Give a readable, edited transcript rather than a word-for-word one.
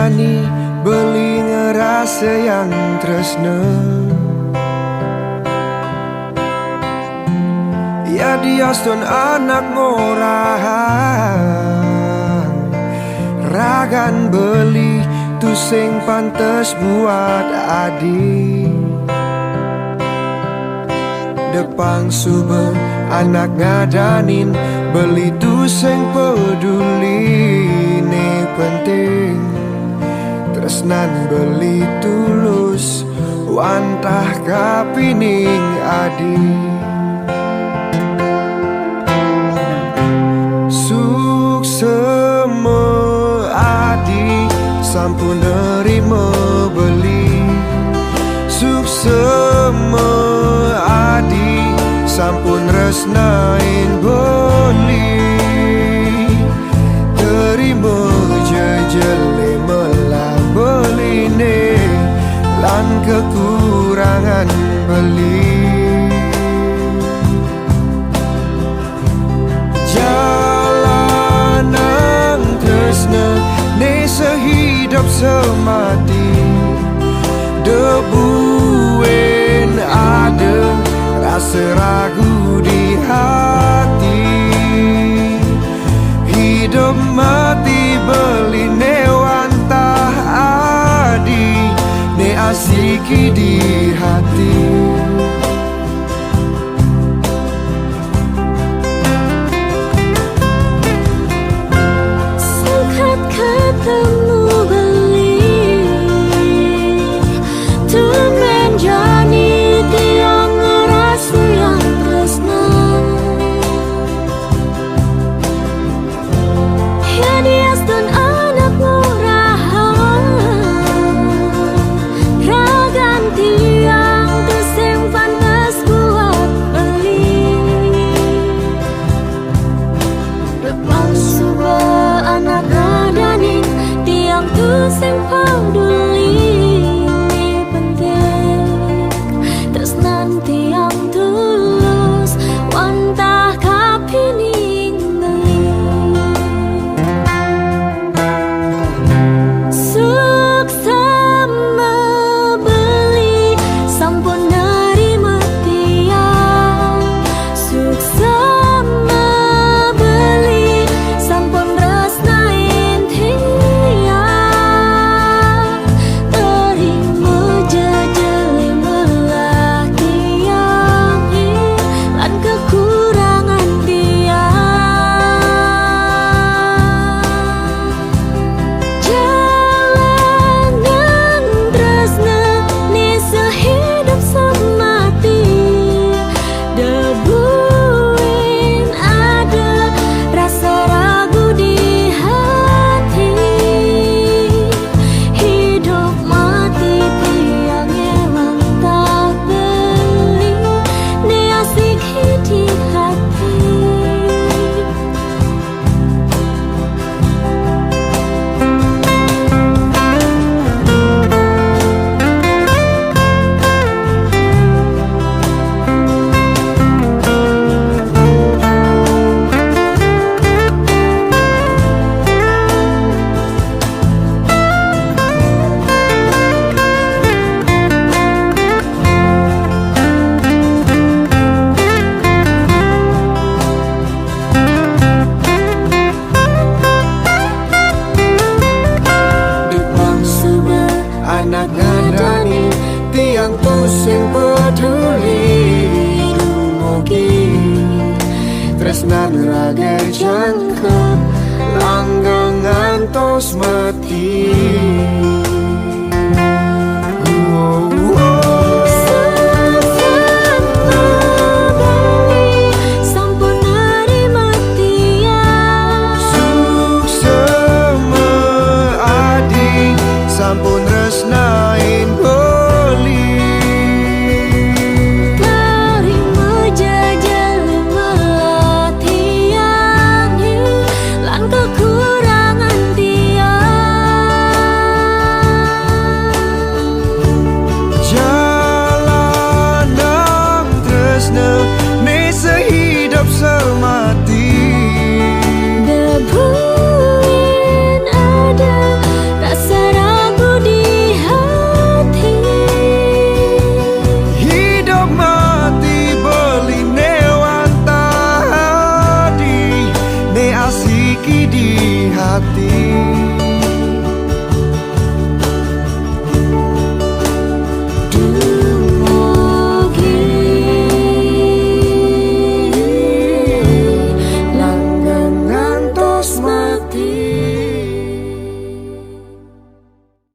ngajani beli ngerasa yang tresna. Ya diaston anak ngorang ragan beli tu sing pantes buat adi. Depang sube anak ngadanin beli tu sing peduli ne penting. Tresnan beli tulus wantah kapining adi. Suksema adi sampun nerima beli. Suksema adi sampun resnain beli. Terima jejele melah beline lan kekurangan beli. Ne sehidup semati debuin ada rasa ragu di hati. Hidup mati beli ne wantah adi ne asiki di hati. Ketemu beli tuh menjadi tiang ngerasa yang tresna. Ya diaston anak murahan ragan tiang tuh sing pantes buat beli. Depan subuh anak ngadanin tiang tu sing peduli ni penting. Tresnan tiang tulus wantah kapining beli. Suksema beli sampun nerima tiang. Suksema beli sampun resnain tiang. Terima jejele melah tiang lan kekurangan tiang. Jalanan tresna ni sehidup semati debuin ada rasa ragu di hati. Hidup mati tiang emang tak beli ne asik di hati. Depang sube anak ngadanin tiang tu sing peduli dumugi. Tresnan raga jangkep langgang ngantos mati.